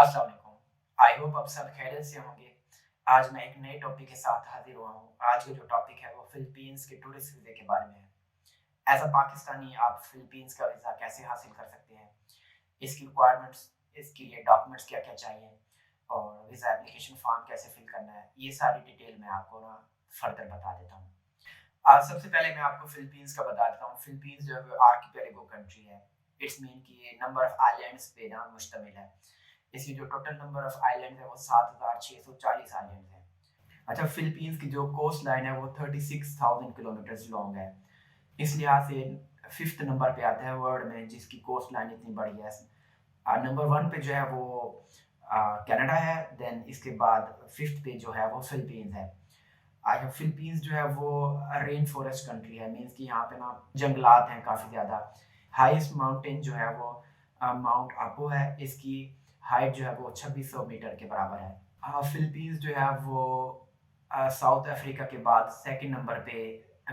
अस्सलाम वालेकुम। I hope आप सब खैरियत से होंगे। आज मैं एक नए टॉपिक के साथ हाजिर हुआ हूँ। आज का जो टॉपिक है वो फ़िलीपींस के टूरिस्ट वीज़े के बारे में है। एज़ अ पाकिस्तानी आप फ़िलीपींस का वीज़ा कैसे हासिल कर सकते हैं? इसकी रिक्वायरमेंट्स, इसके लिए डॉक्यूमेंट्स क्या-क्या चाहिए और वीज़ा एप्लीकेशन फ़ॉर्म कैसे फिल करना है, ये सारी डिटेल मैं आपको ना फर्दर बता देता हूँ। सबसे पहले मैं आपको फ़िलीपींस का बता देता हूँ। फ़िलीपींस जो है वो आर्किपेलागो कंट्री है। इट्स मीन कि ये नंबर ऑफ आइलैंड्स पे ना मुश्तमिल है। इसकी जो टोटल नंबर ऑफ आइलैंड है वो 7,640 आइलैंड है। अच्छा, फिलीपींस की जो कोस्ट लाइन है वो 36,000 किलोमीटर लॉन्ग है। इस लिहाज से फिफ्थ नंबर पे आता है वर्ल्ड में जिसकी कोस्ट लाइन इतनी बड़ी है। नंबर वन पे जो है वो कनाडा है। देन इसके बाद फिफ्थ पे जो है वो फिलीपींस है। अच्छा, फिलीपींस जो है वो रेन फॉरेस्ट कंट्री है। मीन्स कि यहाँ पे ना जंगलात हैं काफ़ी ज़्यादा। हाईएस्ट माउंटेन जो है वो माउंट अपो है। इसकी हाइट जो है वो 2600 मीटर के बराबर है। फिलीपींस जो है वो साउथ अफ्रीका के बाद सेकंड नंबर पे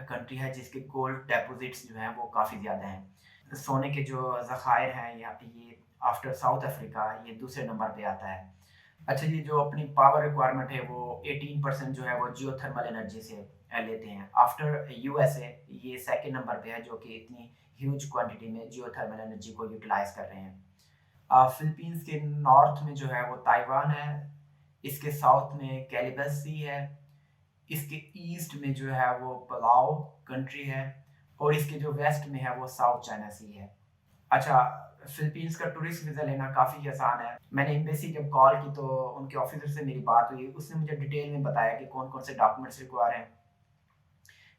कंट्री है जिसके गोल्ड डिपॉजिट्स जो हैं वो काफ़ी ज़्यादा हैं। सोने के जो ज़खायर हैं यहाँ पे ये आफ्टर साउथ अफ्रीका ये दूसरे नंबर पे आता है। अच्छा, ये जो अपनी पावर रिक्वायरमेंट है वो 18% जो है वो जियोथर्मल एनर्जी से लेते हैं। आफ्टर यूएसए ये सेकंड नंबर पे है जो कि इतनी ह्यूज क्वांटिटी में जियोथर्मल एनर्जी को यूटिलाइज कर रहे हैं। फिलीपींस के नॉर्थ में जो है वो ताइवान है। इसके साउथ में कैलिबस सी है। इसके ईस्ट में जो है वो पलाओ कंट्री है। और इसके जो वेस्ट में है वो साउथ चाइना सी है। अच्छा, फिलीपींस का टूरिस्ट वीज़ा लेना काफ़ी आसान है। मैंने एम्बेसी जब कॉल की तो उनके ऑफिसर से मेरी बात हुई। उसने मुझे डिटेल में बताया कि कौन-कौन से डॉक्यूमेंट्स रिक्वायर हैं,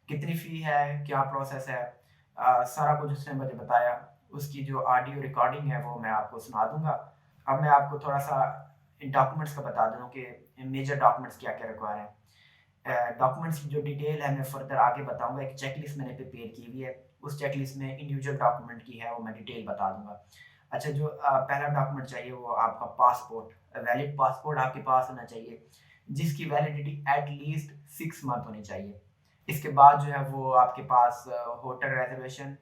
कितनी फ़ी है, क्या प्रोसेस है। सारा कुछ उसने मुझे बताया। उसकी जो ऑडियो रिकॉर्डिंग है वो मैं आपको सुना दूँगा। अब मैं आपको थोड़ा-सा इन डॉक्यूमेंट्स का बता दूँ कि मेजर डॉक्यूमेंट्स क्या-क्या रिक्वायर हैं। डॉक्यूमेंट्स की जो डिटेल है मैं फर्दर आगे बताऊँगा। एक चेकलिस्ट मैंने प्रिपेयर की हुई है। उस चेकलिस्ट में इंडिविजुअल डॉक्यूमेंट की है वो मैं डिटेल बता दूँगा। अच्छा, जो पहला डॉक्यूमेंट चाहिए वो आपका पासपोर्ट, वैलिड पासपोर्ट आपके पास होना चाहिए, जिसकी वैलिडिटी एट लीस्ट 6 मंथ होनी चाहिए। इसके बाद जो है वो आपके पास होटल रिज़र्वेशन,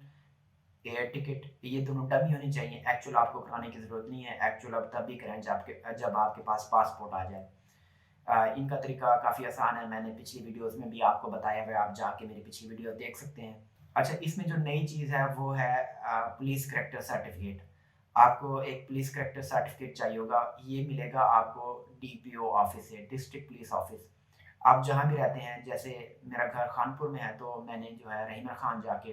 एयर टिकट ये दोनों डमी होनी चाहिए। एक्चुअल आपको कराने की ज़रूरत नहीं है। एक्चुअल आप तभी कराएँ जब आपके पास पासपोर्ट आ जाए। इनका तरीका काफ़ी आसान है। मैंने पिछली वीडियोज़ में भी आपको बताया हुआ है, आप जाके मेरी पिछली वीडियो देख सकते हैं। अच्छा, इसमें जो नई चीज़ है वो है पुलिस करैक्टर सर्टिफ़िकेट। आपको एक पुलिस करैक्टर सर्टिफ़िकेट चाहिए होगा। ये मिलेगा आपको डीपीओ ऑफ़िस से, डिस्ट्रिक्ट पुलिस ऑफ़िस। आप जहाँ भी रहते हैं, जैसे मेरा घर खानपुर में है तो मैंने जो है रहीमा खान जाके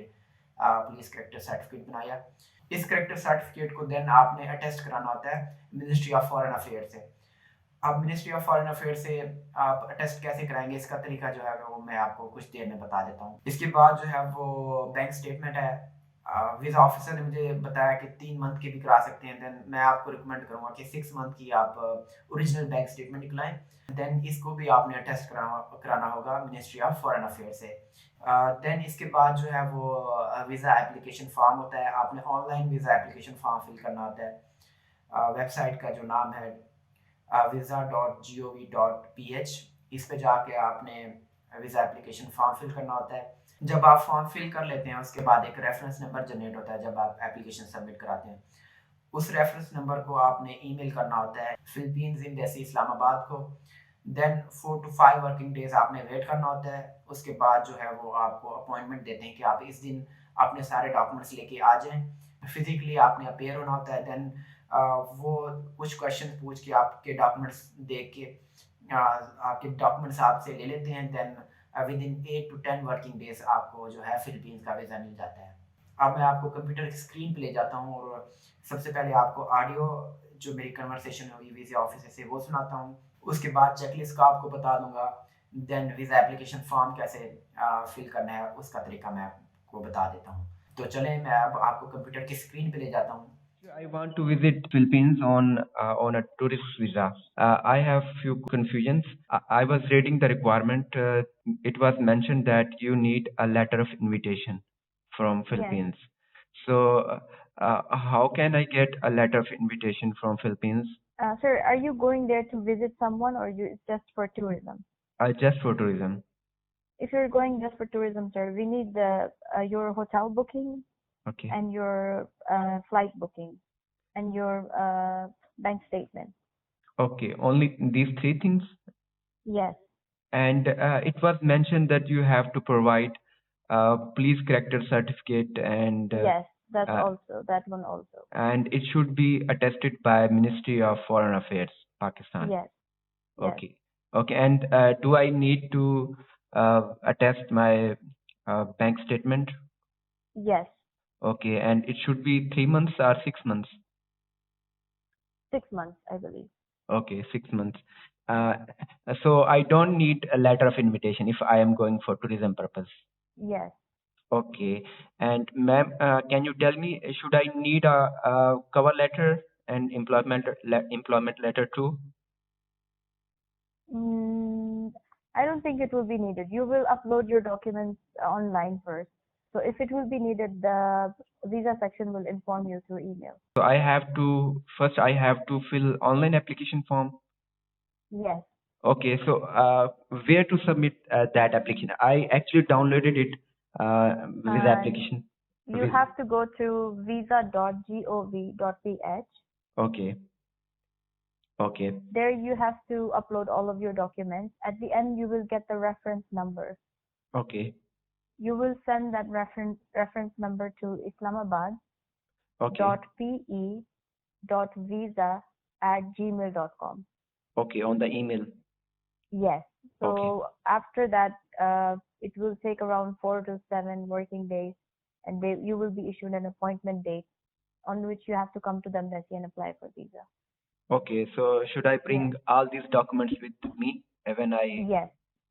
पुलिस करैक्टर सर्टिफ़िकेट बनाया। इस करैक्टर सर्टिफ़िकेट को देन आपने अटेस्ट कराना होता है मिनिस्ट्री ऑफ फॉरेन अफेयर्स से। अब मिनिस्ट्री ऑफ फॉरेन अफेयर से आप टेस्ट कैसे कराएँगे, इसका तरीका जो है वो मैं आपको कुछ देर में बता देता हूँ। इसके बाद जो है वो बैंक स्टेटमेंट है। वीज़ा ऑफिसर ने मुझे बताया कि 3 मंथ की भी करा सकते हैं। देन मैं आपको रिकमेंड करूँगा कि 6 मंथ की आप ओरिजिनल बैंक स्टेटमेंट निकलाएँ। देन इसको भी आपने टेस्ट कराना होगा मिनिस्ट्री ऑफ फॉरेन अफेयर से। देन इसके बाद जो है वो वीज़ा एप्लीकेशन फॉर्म होता है। आपने online visa application form fill करना होता है। वेबसाइट का जो नाम है visa.gov.ph, इस पे जाके आपने वीज़ा एप्लीकेशन फॉर्म फिल करना होता है। जब आप फॉर्म फिल कर लेते हैं उसके बाद एक रेफरेंस नंबर जनरेट होता है जब आप एप्लीकेशन सबमिट कराते हैं। उस रेफरेंस नंबर को आपने ईमेल करना होता है फिलीपींस एम्बेसी इस्लामाबाद को। देन 4 टू 5 वर्किंग डेज़ आपने वेट करना होता है। उसके बाद जो है वो आपको अपॉइंटमेंट देते हैं कि आप इस दिन अपने सारे डॉक्यूमेंट्स लेके आ जाएँ। फिज़िकली आपने अपीयर होना होता है। देन वो कुछ क्वेश्चन पूछ के आपके डॉक्यूमेंट्स देख के आपके डॉक्यूमेंट्स आपसे ले लेते हैं। Then within 8 to 10 working days आपको जो है फिलीपींस का वीज़ा मिल जाता है। अब मैं आपको कंप्यूटर की स्क्रीन पे ले जाता हूँ और सबसे पहले आपको ऑडियो जो मेरी कन्वर्सेशन हुई वीज़ा ऑफिसर से वो सुनाता हूँ। उसके बाद चेकलिस्ट का आपको बता दूँगा। देन वीज़ा एप्लीकेशन फॉर्म कैसे फिल करना है उसका तरीका मैं आपको बता देता हूँ। तो चलें, मैं अब आपको कंप्यूटर की स्क्रीन पे ले जाता हूँ। I want to visit Philippines on a tourist visa. I have few confusions. I was reading the requirement. It was mentioned that you need a letter of invitation from Yes. Philippines. So, how can I get a letter of invitation from Philippines? Sir, are you going there to visit someone or you it's just for tourism? Just for tourism. If you're going just for tourism, sir, we need your hotel booking Okay. and your flight booking and your bank statement. Okay, only these three things. Yes. And it was mentioned that you have to provide police character certificate Yes, that's uh, also that one also. and it should be attested by Ministry of Foreign Affairs, Pakistan. Yes. Yes. Okay. Okay. And do I need to attest my bank statement? Yes. Okay. And it should be 3 months or 6 months? 6 months, I believe. Okay, 6 months. Uh, so I don't need a letter of invitation if I am going for tourism purpose. Yes. Okay. And ma'am, can you tell me, should I need a cover letter and employment letter too? I don't think it will be needed. You will upload your documents online first. So if it will be needed, the visa section will inform you through email. So I have to fill online application form. Yes. Okay, so where to submit that application? I actually downloaded it, visa Uh, application. you have to go to visa.gov.ph. Okay. Okay. There you have to upload all of your documents. At the end, you will get the reference number. Okay. You will send that reference number to Islamabad. Okay. .pe.visa@gmail.com. Okay, on the email. Yes. So Okay. after that, it will take around 4 to 7 working days, and you will be issued an appointment date on which you have to come to the embassy and apply for visa. Okay, so should I bring all these documents with me when I Yes.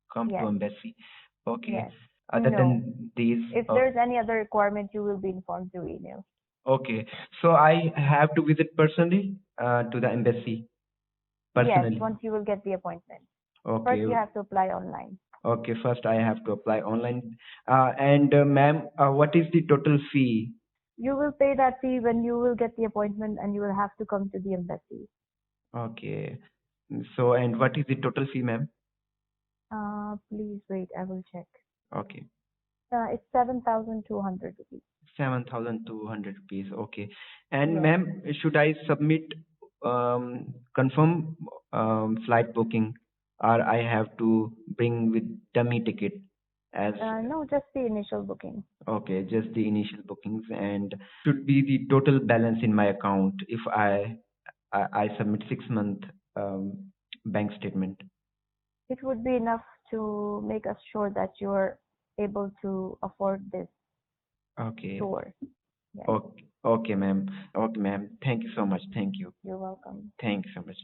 come to Yes. embassy? Okay. Yes. Other No. than these, If there's any other requirement, you will be informed through email. okay. So I have to visit personally to the embassy. Personally. Yes, once you will get the appointment. Okay. First, you have to apply online. Okay, first I have to apply online. And ma'am, what is the total fee? You will pay that fee when you will get the appointment, and you will have to come to the embassy. Okay. So, and what is the total fee, ma'am? Please wait, I will check. Okay. It's 7,200 rupees. 7,200 rupees. Okay. And Yes. ma'am, should I submit confirm flight booking, or I have to bring with dummy ticket as No, just the initial booking. okay, just the initial bookings, and should be the total balance in my account if I submit 6 month bank statement. It would be enough to make us sure that you're able to afford this Okay. tour. Yes. Okay. Okay, ma'am. Okay, ma'am. Thank you so much. Thank you. You're welcome. Thank you so much.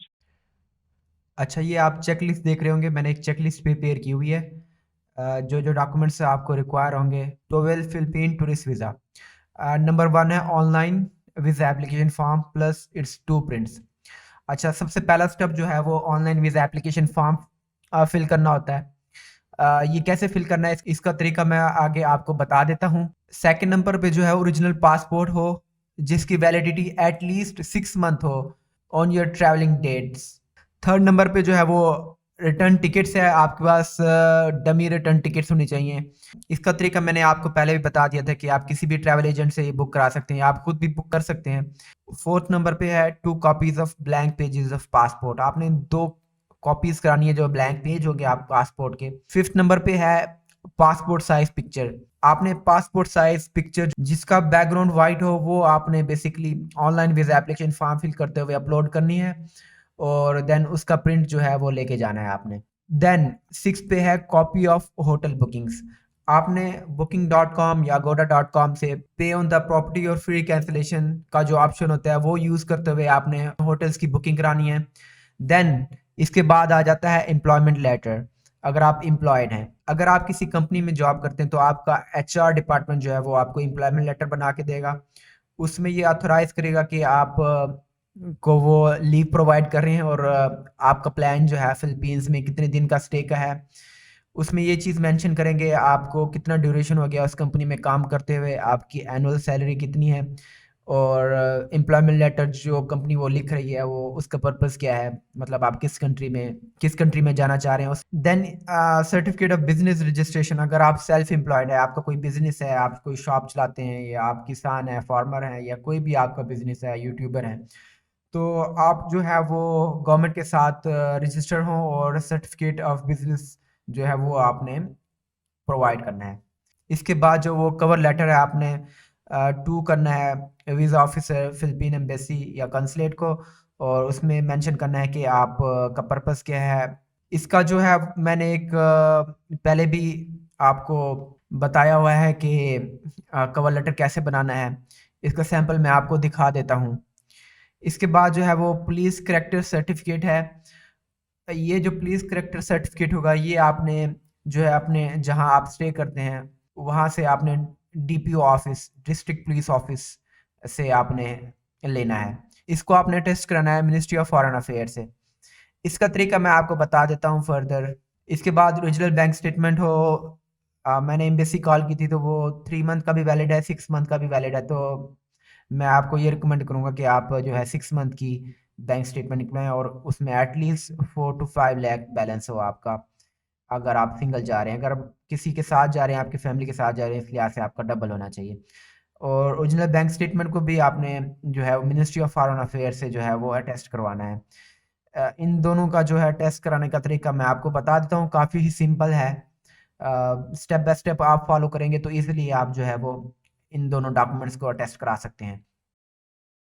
अच्छा, ये आप checklist देख रहे होंगे, मैंने एक checklist prepare की हुई है। जो जो डॉक्यूमेंट्स आपको रिक्वायर होंगे। 12 फिलिपीन टूरिस्ट वीज़ा। नंबर 1 है online visa application form plus it's 2 prints. अच्छा, सबसे पहला स्टेप जो है वो online visa application form fill करना होता है। ये कैसे फिल करना है इसका तरीका मैं आगे आपको बता देता हूँ। सेकंड नंबर पे जो है ओरिजिनल पासपोर्ट हो जिसकी वैलिडिटी एटलीस्ट 6 मंथ हो on your travelling dates. Third number पे जो है वो रिटर्न टिकट्स है, आपके पास डमी रिटर्न टिकट्स होनी चाहिए। इसका तरीका मैंने आपको पहले भी बता दिया था कि आप किसी भी ट्रैवल एजेंट से ये बुक करा सकते हैं, आप खुद भी बुक कर सकते हैं। फोर्थ नंबर पे है 2 copies of blank pages of passport. आपने 2 कॉपीज करानी है जो ब्लैंक पेज हो गया आप पासपोर्ट के। फिफ्थ नंबर पे है पासपोर्ट साइज पिक्चर। आपने पासपोर्ट साइज पिक्चर जिसका बैकग्राउंड वाइट हो वो आपने basically online visa application form fill करते हुए अपलोड करनी है और देन उसका प्रिंट जो है वो लेके जाना है आपने। देन 6 पे है कॉपी ऑफ होटल बुकिंग्स। आपने booking.com या agoda.com से पे ऑन द प्रॉपर्टी और फ्री कैंसिलेशन का जो ऑप्शन होता है वो यूज करते हुए आपने होटल्स की बुकिंग करानी है। देन इसके बाद आ जाता है एम्प्लॉयमेंट लेटर। अगर आप एम्प्लॉयड हैं, अगर आप किसी कंपनी में जॉब करते हैं तो आपका HR डिपार्टमेंट जो है वो आपको एम्प्लॉयमेंट लेटर बना के देगा। उसमें ये ऑथराइज करेगा कि आप को वो लीव प्रोवाइड कर रहे हैं और आपका प्लान जो है फिलीपींस में कितने दिन का स्टे का है। उसमें ये चीज़ मेंशन करेंगे आपको कितना ड्यूरेशन हो गया उस कंपनी में काम करते हुए, आपकी एनुअल सैलरी कितनी है और एम्प्लॉयमेंट लेटर जो कंपनी वो लिख रही है वो उसका पर्पस क्या है, मतलब आप किस कंट्री में जाना चाह रहे हैं। Then certificate of business registration. अगर आप सेल्फ एम्प्लॉयड है, आपका कोई बिजनेस है, आप कोई शॉप चलाते हैं या आप किसान हैं, फार्मर हैं या कोई भी आपका बिजनेस है, यूट्यूबर हैं, तो आप जो है वो गवर्नमेंट के साथ रजिस्टर हों और सर्टिफिकेट ऑफ बिजनेस जो है वो आपने प्रोवाइड करना है। इसके बाद जो वो कवर लेटर है आपने टू करना है वीज़ा ऑफिसर फिलिपीन एम्बेसी या कंसुलेट को, और उसमें मेंशन करना है कि आप का पर्पस क्या है। इसका जो है मैंने एक पहले भी आपको बताया हुआ है कि कवर लेटर कैसे बनाना है। इसका सैंपल मैं आपको दिखा देता हूँ। इसके बाद जो है वो पुलिस करैक्टर सर्टिफिकेट है। ये जो पुलिस करैक्टर सर्टिफिकेट होगा ये आपने जो है अपने जहाँ आप स्टे करते हैं वहाँ से आपने DPO office district police office से आपने लेना है। इसको आपने टेस्ट कराना है मिनिस्ट्री ऑफ फॉरेन अफेयर से। इसका तरीका मैं आपको बता देता हूँ फर्दर। इसके बाद ओरिजिनल बैंक स्टेटमेंट हो। मैंने एम्बेसी कॉल की थी तो वो 3 मंथ का भी वैलिड है, 6 मंथ का भी वैलिड है। तो मैं आपको ये रिकमेंड करूँगा कि आप जो है 6 मंथ की बैंक स्टेटमेंट निकलवाएं और उसमें एटलीस्ट 4 to 5 लाख बैलेंस हो आपका। अगर आप सिंगल जा रहे हैं, अगर आप किसी के साथ जा रहे हैं, आपकी फैमिली के साथ जा रहे हैं, इस लिहाज से आपका डबल होना चाहिए। और ओरिजिनल बैंक स्टेटमेंट को भी आपने जो है मिनिस्ट्री ऑफ फॉरेन अफेयर से जो है वो अटेस्ट करवाना है। इन दोनों का जो है टेस्ट कराने का तरीका मैं आपको बता देता हूँ, काफ़ी ही सिंपल है। स्टेप बाय स्टेप आप फॉलो करेंगे तो ईजिली आप जो है वो इन दोनों डॉक्यूमेंट्स को अटेस्ट करा सकते हैं।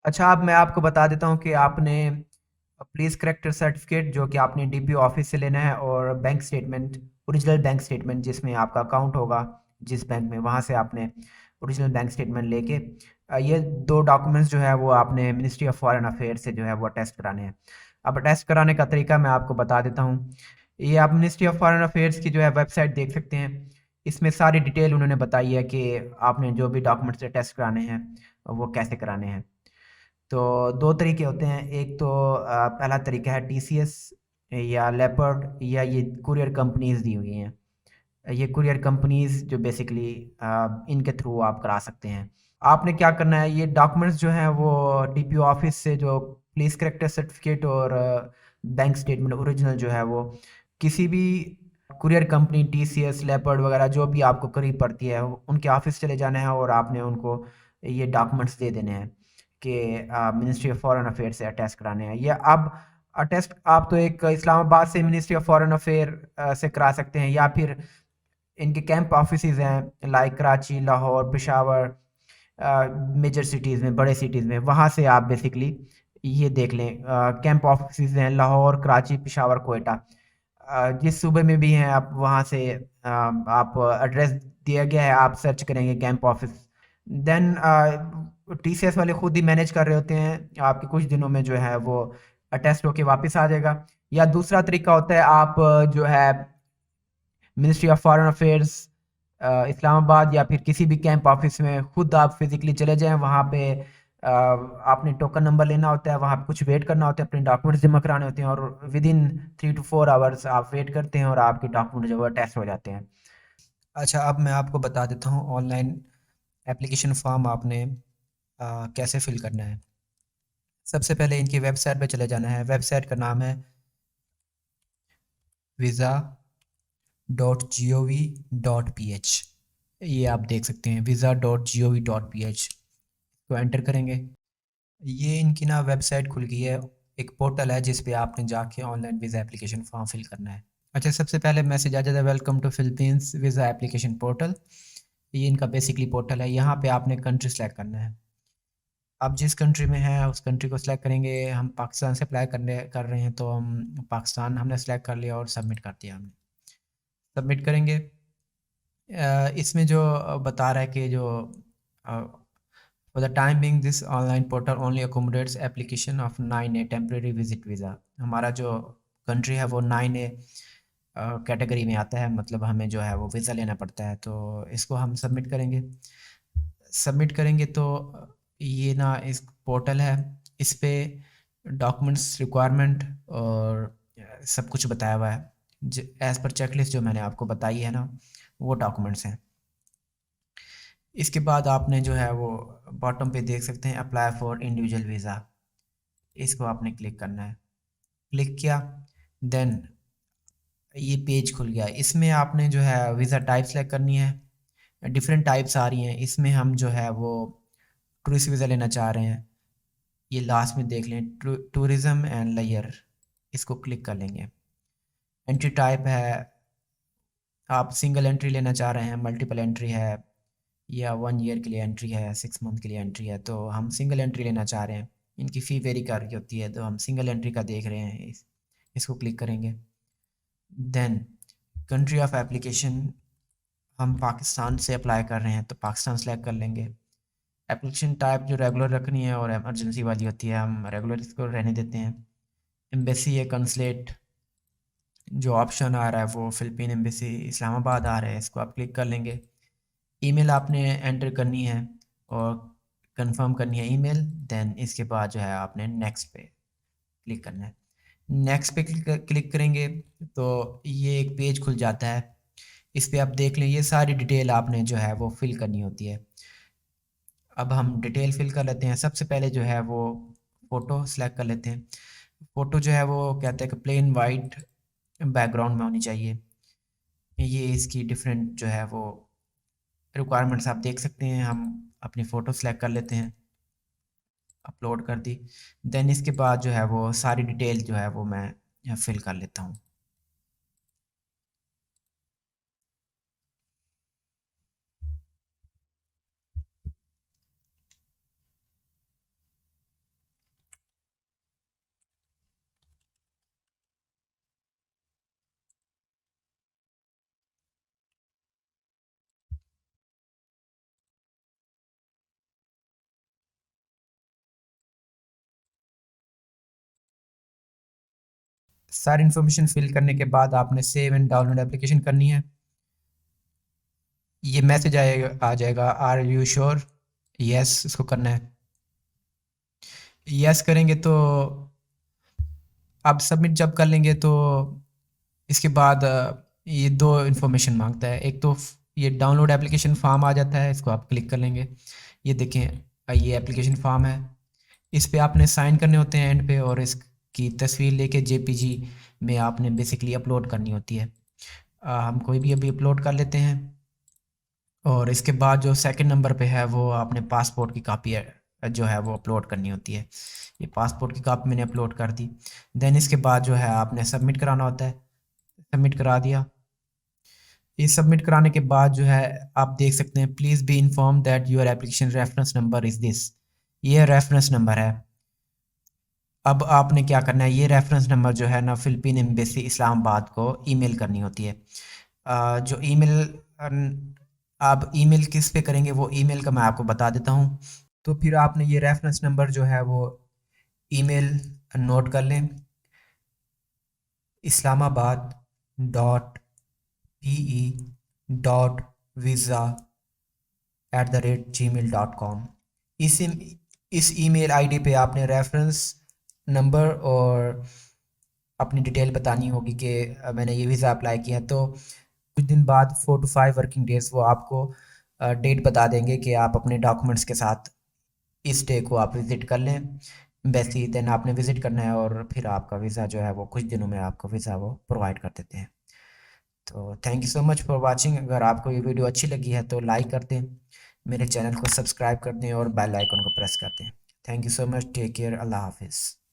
अच्छा, अब मैं आपको बता देता हूँ कि आपने पुलिस करैक्टर सर्टिफिकेट जो कि आपने डीपीओ ऑफिस से लेना है, और bank statement original bank statement जिसमें आपका अकाउंट होगा जिस बैंक में, वहाँ से आपने ओरिजिनल बैंक स्टेटमेंट लेके ये 2 डॉक्यूमेंट्स जो है वो आपने मिनिस्ट्री ऑफ फॉरेन अफेयर से जो है वो अटेस्ट कराने हैं। अब अटेस्ट कराने का तरीका मैं आपको बता देता हूँ। ये आप मिनिस्ट्री ऑफ फॉरेन अफेयर्स की जो है वेबसाइट देख सकते हैं। इसमें सारी डिटेल उन्होंने बताई है कि आपने जो भी डॉक्यूमेंट्स अटेस्ट कराने हैं वो कैसे कराने हैं। तो 2 तरीके होते हैं। एक तो पहला तरीका है टीसीएस या लेपर्ड, या ये कुरियर कंपनीज दी हुई हैं। ये कुरियर कंपनीज जो बेसिकली इनके थ्रू आप करा सकते हैं। आपने क्या करना है, ये डॉक्यूमेंट्स जो हैं वो डीपीओ ऑफिस से जो पुलिस करैक्टर सर्टिफिकेट और बैंक स्टेटमेंट ओरिजिनल जो है वो किसी भी कुरियर कंपनी टीसीएस लेपर्ड वगैरह जो भी आपको करीब पड़ती है उनके ऑफिस चले जाना है और आपने उनको ये डॉक्यूमेंट्स दे देने हैं कि मिनिस्ट्री ऑफ फॉरेन अफेयर से अटैच कराने हैं। या अब अटेस्ट आप तो एक इस्लामाबाद से मिनिस्ट्री ऑफ फॉरेन अफेयर से करा सकते हैं, या फिर इनके कैंप ऑफिसेज हैं like Karachi, Lahore, Peshawar, major cities में, बड़े सिटीज़ में, वहाँ से आप बेसिकली ये देख लें। कैंप ऑफिसेज हैं लाहौर, कराची, पेशावर, कोयटा, जिस सूबे में भी हैं आप वहाँ से आप एड्रेस दिया गया है, आप सर्च करेंगे कैंप ऑफिस। देन टीसीएस वाले खुद ही मैनेज कर रहे होते हैं, आपके कुछ दिनों में जो है वो अटेस्ट होके वापस आ जाएगा। या दूसरा तरीका होता है आप जो है ministry of foreign affairs Islamabad या फिर किसी भी कैंप ऑफिस में खुद आप फिजिकली चले जाएं। वहाँ पे आपने टोकन नंबर लेना होता है, वहाँ पे कुछ वेट करना होता है, अपने डॉक्यूमेंट्स जमा कराने होते हैं, और विद इन 3 to 4 आवर्स आप वेट करते हैं और आपके डॉक्यूमेंट जो है टेस्ट हो जाते हैं। अच्छा, अब मैं आपको बता देता हूँ ऑनलाइन एप्लीकेशन फॉर्म आपने कैसे फिल करना है। सबसे पहले इनकी वेबसाइट पे चले जाना है। वेबसाइट का नाम है visa.gov.ph। ये आप देख सकते हैं visa.gov.ph को एंटर करेंगे। ये इनकी ना वेबसाइट खुल गई है, एक पोर्टल है जिस पे आपने जाके online visa application form fill करना है। अच्छा, सबसे पहले मैसेज आ जाता है welcome to Philippines visa application portal. ये इनका बेसिकली पोर्टल है। यहाँ पे आपने कंट्री सेलेक्ट करना है। आप जिस कंट्री में हैं उस कंट्री को सिलेक्ट करेंगे। हम पाकिस्तान से अप्लाई कर रहे हैं तो हम पाकिस्तान हमने सेलेक्ट कर लिया और सबमिट कर दिया हमने। सबमिट करेंगे। इसमें जो बता रहा है कि जो for the time being this online portal only accommodates application of 9A temporary visit visa. हमारा जो कंट्री है वो 9A कैटेगरी में आता है, मतलब हमें जो है वो वीज़ा लेना पड़ता है। तो इसको हम सबमिट करेंगे। सबमिट करेंगे तो ये ना इस पोर्टल है, इस पे डॉक्यूमेंट्स रिक्वायरमेंट और सब कुछ बताया हुआ है। एज़ पर चेकलिस्ट जो मैंने आपको बताई है ना वो डॉक्यूमेंट्स हैं। इसके बाद आपने जो है वो बॉटम पे देख सकते हैं अप्लाई फॉर इंडिविजुअल वीज़ा, इसको आपने क्लिक करना है। क्लिक किया, देन ये पेज खुल गया। इसमें आपने जो है वीज़ा टाइप सेलेक्ट करनी है। डिफरेंट टाइप्स आ रही हैं। इसमें हम जो है वो टूरिस्ट वीज़ा लेना चाह रहे हैं, ये लास्ट में देख लें, टूरिज़्म एंड लेयर, इसको क्लिक कर लेंगे। एंट्री टाइप है, आप सिंगल एंट्री लेना चाह रहे हैं, मल्टीपल एंट्री है, या 1 ईयर के लिए एंट्री है, 6 मंथ के लिए एंट्री है, तो हम सिंगल एंट्री लेना चाह रहे हैं। इनकी फ़ी वेरी कर रही होती है, तो हम सिंगल एंट्री का देख रहे हैं, इसको क्लिक करेंगे। देन कंट्री ऑफ एप्लीकेशन, हम पाकिस्तान से अप्लाई कर रहे हैं तो पाकिस्तान सेलेक्ट कर लेंगे। एप्लीकेशन टाइप जो रेगुलर रखनी है और एमरजेंसी वाली होती है, हम रेगुलर इसको रहने देते हैं। एम्बेसी या कंसुलेट, जो ऑप्शन आ रहा है वो फ़िलिपीन एम्बेसी इस्लामाबाद आ रहा है, इसको आप क्लिक कर लेंगे। ईमेल आपने एंटर करनी है और कंफर्म करनी है ईमेल। देन इसके बाद जो है आपने नेक्स्ट पे क्लिक करना है। नेक्स्ट पे क्लिक करेंगे तो ये एक पेज खुल जाता है। इस पे आप देख लें, ये सारी डिटेल आपने जो है वो फिल करनी होती है। अब हम डिटेल फिल कर लेते हैं। सबसे पहले जो है वो फ़ोटो सेलेक्ट कर लेते हैं। फ़ोटो जो है वो कहते हैं कि प्लेन वाइट बैकग्राउंड में होनी चाहिए। ये इसकी डिफरेंट जो है वो रिक्वायरमेंट्स आप देख सकते हैं। हम अपनी फ़ोटो सेलेक्ट कर लेते हैं, अपलोड कर दी। देन इसके बाद जो है वो सारी डिटेल जो है वो मैं यहाँ फिल कर लेता हूँ। सारी इन्फॉर्मेशन फिल करने के बाद आपने सेव एंड डाउनलोड एप्लीकेशन करनी है। ये मैसेज आ जाएगा, आर यू श्योर, यस इसको करना है। यस करेंगे तो आप सबमिट जब कर लेंगे तो इसके बाद ये दो इन्फॉर्मेशन मांगता है। एक तो ये डाउनलोड एप्लीकेशन फॉर्म आ जाता है, इसको आप क्लिक कर लेंगे। ये देखें, ये एप्लीकेशन फॉर्म है, इस पे आपने साइन करने होते हैं एंड पे, और इसकी तस्वीर लेके जेपीजी में आपने बेसिकली अपलोड करनी होती है। हम कोई भी अभी अपलोड कर लेते हैं। और इसके बाद जो सेकंड नंबर पे है वो आपने पासपोर्ट की कापी जो है वो अपलोड करनी होती है। ये पासपोर्ट की कापी मैंने अपलोड कर दी। देन इसके बाद जो है आपने सबमिट कराना होता है, सबमिट करा दिया। ये सबमिट कराने के बाद जो है आप देख सकते हैं, please be inform that your application reference number is this. ये रेफरेंस नंबर है। अब आपने क्या करना है, ये रेफरेंस नंबर जो है ना फ़िलिपीन एम्बेसी इस्लामाबाद को ईमेल करनी होती है। जो ईमेल आप ईमेल किस पे करेंगे वो ईमेल का मैं आपको बता देता हूँ। तो फिर आपने ये रेफरेंस नंबर जो है वो ईमेल नोट कर लें, islamabad.pe.visa@gmail.com। इस ईमेल आईडी पे आपने रेफरेंस नंबर और अपनी डिटेल बतानी होगी कि मैंने ये वीज़ा अप्लाई किया है। तो कुछ दिन बाद 4 to 5 वर्किंग डेज़ वो आपको डेट बता देंगे कि आप अपने डॉक्यूमेंट्स के साथ इस डे को आप विज़िट कर लें एम्बेसी। देन आपने विज़िट करना है और फिर आपका वीज़ा जो है वो कुछ दिनों में आपको वीज़ा वो प्रोवाइड कर देते हैं। तो thank you so much for watching. अगर आपको ये वीडियो अच्छी लगी है तो लाइक कर दें, मेरे चैनल को सब्सक्राइब कर दें और बेल आइकन को प्रेस कर दें। Thank you so much, take care, अल्लाह हाफिज़।